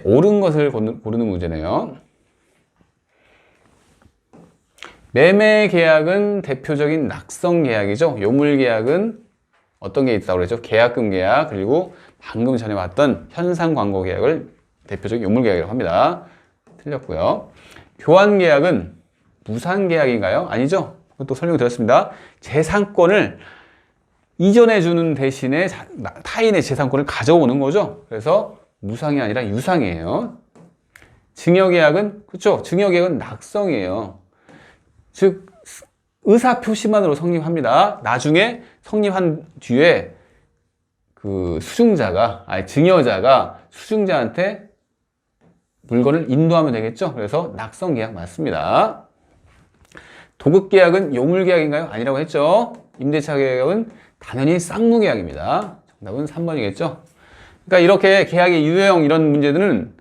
옳은 것을 고르는 문제네요. 매매 계약은 대표적인 낙성 계약이죠. 요물 계약은 어떤 게 있다고 그랬죠? 계약금 계약, 그리고 방금 전에 봤던 현상 광고 계약을 대표적인 요물 계약이라고 합니다. 틀렸고요. 교환 계약은 무상 계약인가요? 아니죠. 그것도 설명드렸습니다. 재산권을 이전해 주는 대신에 타인의 재산권을 가져오는 거죠. 그래서 무상이 아니라 유상이에요. 증여계약은, 그렇죠? 증여계약은 낙성이에요. 즉 의사표시만으로 성립합니다. 나중에 성립한 뒤에 그 증여자가 수증자한테 물건을 인도하면 되겠죠. 그래서 낙성계약 맞습니다. 도급계약은 요물계약인가요? 아니라고 했죠. 임대차계약은 당연히 쌍무계약입니다. 정답은 3번이겠죠. 그러니까 이렇게 계약의 유형 이런 문제들은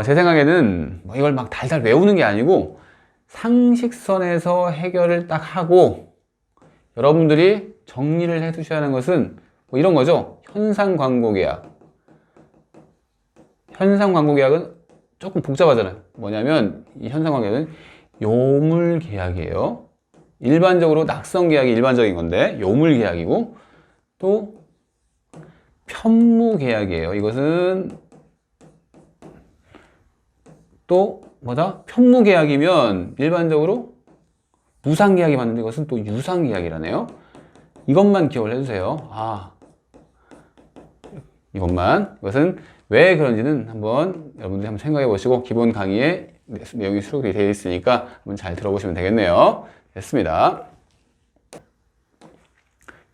제 생각에는 뭐 이걸 막 달달 외우는 게 아니고 상식선에서 해결을 딱 하고 여러분들이 정리를 해 두셔야 하는 것은 뭐 이런 거죠. 현상 광고 계약. 현상 광고 계약은 조금 복잡하잖아요. 뭐냐면 이 현상 광고 계약은 요물 계약이에요. 일반적으로 낙성 계약이 일반적인 건데 요물 계약이고, 또 편무 계약이에요. 이것은 또 뭐다? 편무 계약이면 일반적으로 무상 계약이 맞는데 이것은 또 유상 계약이라네요. 이것만 기억을 해주세요. 이것은 왜 그런지는 여러분들이 한번 생각해 보시고 기본 강의에 내용이 수록이 되어 있으니까 한번 잘 들어보시면 되겠네요. 됐습니다.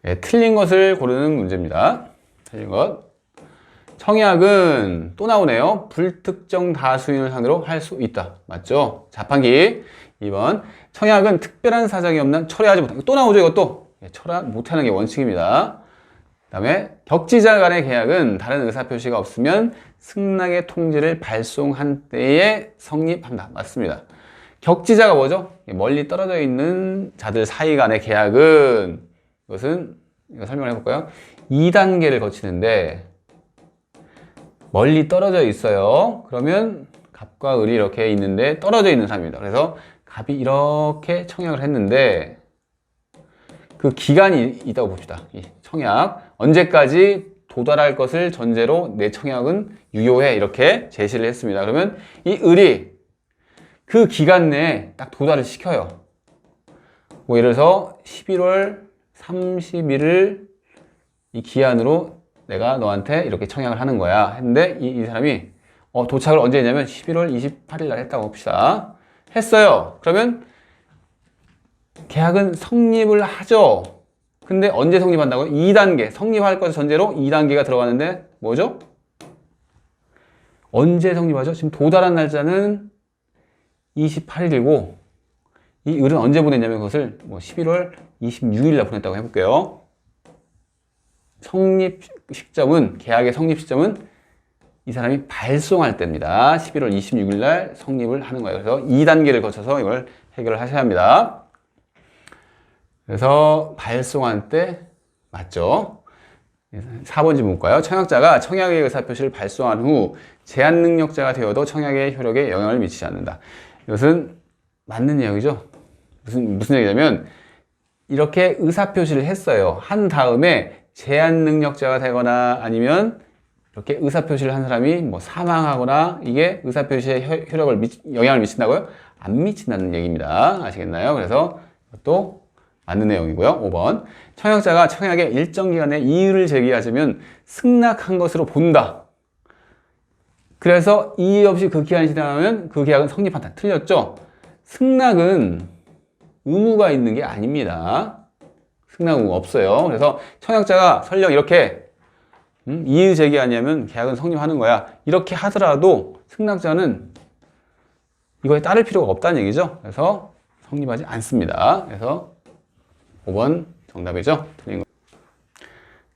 네, 틀린 것을 고르는 문제입니다. 틀린 것. 청약은 또 나오네요. 불특정 다수인을 상대로 할 수 있다. 맞죠? 자판기. 2번. 청약은 특별한 사정이 없는 철회하지 못한. 또 나오죠, 이것도. 철회 못하는 게 원칙입니다. 그 다음에 격지자 간의 계약은 다른 의사표시가 없으면 승낙의 통지를 발송한 때에 성립한다. 맞습니다. 격지자가 뭐죠? 멀리 떨어져 있는 자들 사이 간의 계약은, 이거 설명을 해볼까요? 2단계를 거치는데 멀리 떨어져 있어요. 그러면 갑과 을이 이렇게 있는데 떨어져 있는 사람입니다. 그래서 갑이 이렇게 청약을 했는데 그 기간이 있다고 봅시다. 이 청약 언제까지 도달할 것을 전제로 내 청약은 유효해, 이렇게 제시를 했습니다. 그러면 이 을이 그 기간 내에 딱 도달을 시켜요. 뭐 예를 들어서 11월 30일을 이 기한으로 내가 너한테 이렇게 청약을 하는 거야 했는데 이 사람이 도착을 언제 했냐면 11월 28일 날 했다고 봅시다. 했어요. 그러면 계약은 성립을 하죠. 근데 언제 성립한다고요? 2단계. 성립할 것을 전제로 2단계가 들어가는데 뭐죠? 언제 성립하죠? 지금 도달한 날짜는 28일이고 이 을은 언제 보냈냐면 그것을 11월 26일 날 보냈다고 해볼게요. 계약의 성립 시점은 이 사람이 발송할 때입니다. 11월 26일 날 성립을 하는 거예요. 그래서 2단계를 거쳐서 이걸 해결을 하셔야 합니다. 그래서 발송할 때 맞죠? 4번 질문 볼까요? 청약자가 청약의 의사표시를 발송한 후 제한 능력자가 되어도 청약의 효력에 영향을 미치지 않는다. 이것은 맞는 내용이죠. 무슨 얘기냐면 이렇게 의사표시를 했어요. 한 다음에 제한 능력자가 되거나 아니면 이렇게 의사표시를 한 사람이 사망하거나 이게 의사표시에 영향을 미친다고요? 안 미친다는 얘기입니다. 아시겠나요? 그래서 이것도 맞는 내용이고요. 5번. 청약자가 청약의 일정 기간에 이의를 제기하자면 승낙한 것으로 본다. 그래서 이의 없이 그 기간이 지나가면 그 계약은 성립한다. 틀렸죠? 승낙은 의무가 있는 게 아닙니다. 승낙 의무가 없어요. 그래서 청약자가 설령 이렇게 이의 제기하냐면 계약은 성립하는 거야. 이렇게 하더라도 승낙자는 이거에 따를 필요가 없다는 얘기죠. 그래서 성립하지 않습니다. 그래서 5번 정답이죠. 틀린 거.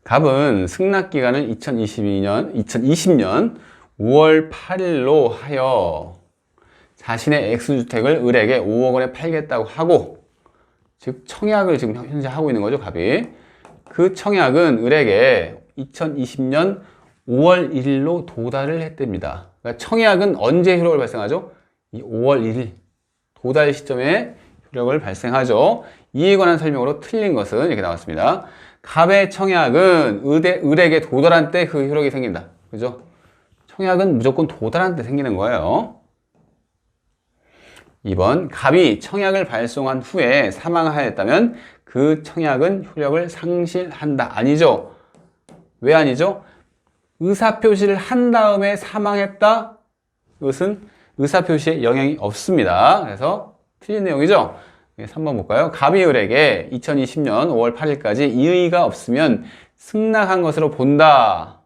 갑은 승낙 기간을 2020년 5월 8일로 하여 자신의 X주택을 을에게 5억 원에 팔겠다고 하고, 즉 청약을 지금 현재 하고 있는 거죠, 갑이. 그 청약은 을에게 2020년 5월 1일로 도달을 했답니다. 그러니까 청약은 언제 효력을 발생하죠? 이 5월 1일 도달 시점에 효력을 발생하죠. 이에 관한 설명으로 틀린 것은 이렇게 나왔습니다. 갑의 청약은 을에게 도달한 때 그 효력이 생긴다. 그죠? 청약은 무조건 도달한 때 생기는 거예요. 2번, 갑이 청약을 발송한 후에 사망하였다면 그 청약은 효력을 상실한다. 아니죠? 왜 아니죠? 의사표시를 한 다음에 사망했다? 이것은 의사표시에 영향이 없습니다. 그래서 틀린 내용이죠? 3번 볼까요? 갑이 을에게 2020년 5월 8일까지 이의가 없으면 승낙한 것으로 본다.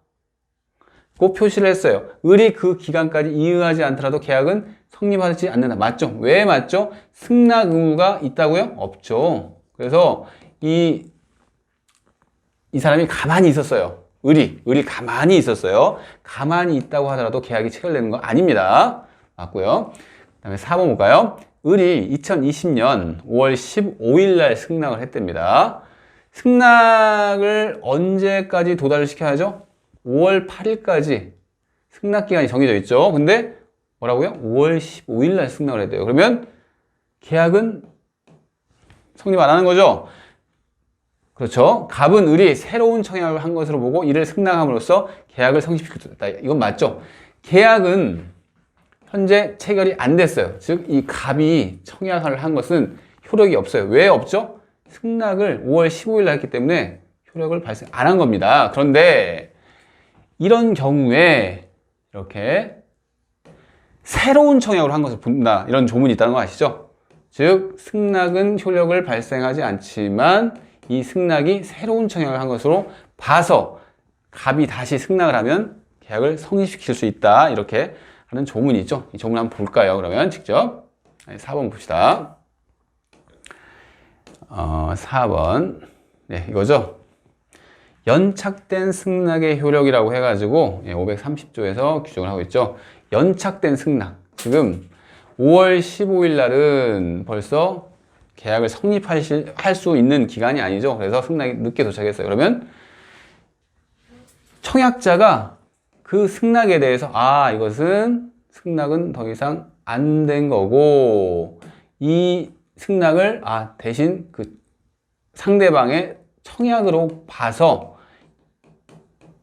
꼭 표시를 했어요. 을이 그 기간까지 이의하지 않더라도 계약은 성립하지 않는다. 맞죠? 왜 맞죠? 승낙 의무가 있다고요? 없죠. 그래서 이 사람이 가만히 있었어요. 을이 가만히 있었어요. 가만히 있다고 하더라도 계약이 체결되는 거 아닙니다. 맞고요. 그 다음에 4번 볼까요? 을이 2020년 5월 15일 날 승낙을 했답니다. 승낙을 언제까지 도달을 시켜야죠? 5월 8일까지 승낙 기간이 정해져 있죠. 근데 뭐라고요? 5월 15일 날 승낙을 했대요. 그러면 계약은 성립 안 하는 거죠? 그렇죠. 갑은 을이 새로운 청약을 한 것으로 보고 이를 승낙함으로써 계약을 성립시켰다. 이건 맞죠? 계약은 현재 체결이 안 됐어요. 즉, 이 갑이 청약을 한 것은 효력이 없어요. 왜 없죠? 승낙을 5월 15일 날 했기 때문에 효력을 발생 안 한 겁니다. 그런데 이런 경우에 이렇게 새로운 청약을 한 것을 본다. 이런 조문이 있다는 거 아시죠? 즉, 승낙은 효력을 발생하지 않지만 이 승낙이 새로운 청약을 한 것으로 봐서 갑이 다시 승낙을 하면 계약을 성립시킬 수 있다. 이렇게 하는 조문이 있죠. 이 조문 한번 볼까요? 그러면 직접 4번 봅시다. 4번 네, 이거죠. 연착된 승낙의 효력이라고 해가지고 530조에서 규정을 하고 있죠. 연착된 승낙. 지금 5월 15일 날은 벌써 계약을 성립할 수 있는 기간이 아니죠. 그래서 승낙이 늦게 도착했어요. 그러면 청약자가 그 승낙에 대해서 이것은 승낙은 더 이상 안 된 거고 이 승낙을 대신 그 상대방의 청약으로 봐서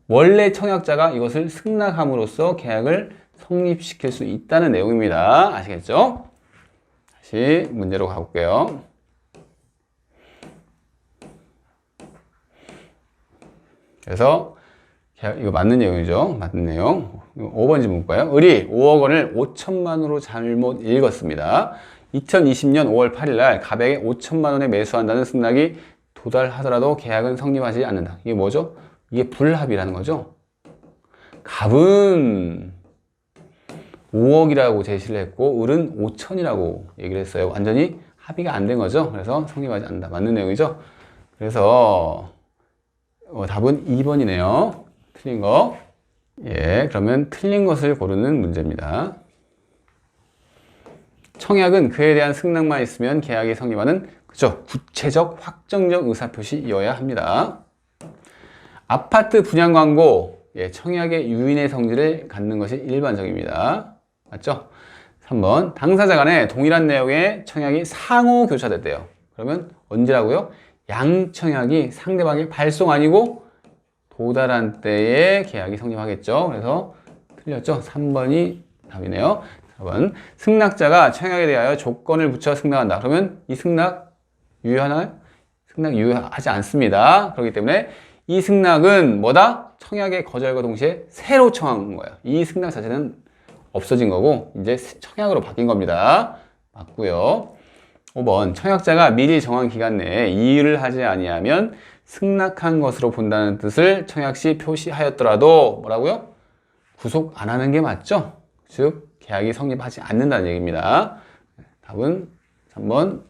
원래 청약자가 이것을 승낙함으로써 계약을 성립시킬 수 있다는 내용입니다. 아시겠죠? 다시 문제로 가볼게요. 그래서 이거 맞는 내용이죠. 맞는 내용. 5번 질문 볼까요? 을이 5억 원을 5천만 원으로 잘못 읽었습니다. 2020년 5월 8일 날 갑에게 5천만 원에 매수한다는 승낙이 도달하더라도 계약은 성립하지 않는다. 이게 뭐죠? 이게 불합이라는 거죠. 갑은 5억이라고 제시를 했고 을은 5천이라고 얘기를 했어요. 완전히 합의가 안 된 거죠. 그래서 성립하지 않는다. 맞는 내용이죠. 그래서 답은 2번이네요. 틀린 거. 그러면 틀린 것을 고르는 문제입니다. 청약은 그에 대한 승낙만 있으면 계약이 성립하는 그죠? 구체적 확정적 의사표시여야 합니다. 아파트 분양 광고 청약의 유인의 성질을 갖는 것이 일반적입니다. 맞죠? 3번 당사자 간에 동일한 내용의 청약이 상호 교차됐대요. 그러면 언제라고요? 양청약이 상대방의 발송 아니고 도달한 때에 계약이 성립하겠죠. 그래서 틀렸죠. 3번이 답이네요. 4번 승낙자가 청약에 대하여 조건을 붙여 승낙한다. 그러면 이 승낙 유효하나요? 승낙 유효하지 않습니다. 그렇기 때문에 이 승낙은 뭐다? 청약의 거절과 동시에 새로 청한 거예요. 이 승낙 자체는 없어진 거고 이제 청약으로 바뀐 겁니다. 맞고요. 5번 청약자가 미리 정한 기간 내에 이의를 하지 아니하면 승낙한 것으로 본다는 뜻을 청약 시 표시하였더라도 뭐라고요? 구속 안 하는 게 맞죠? 즉 계약이 성립하지 않는다는 얘기입니다. 답은 3번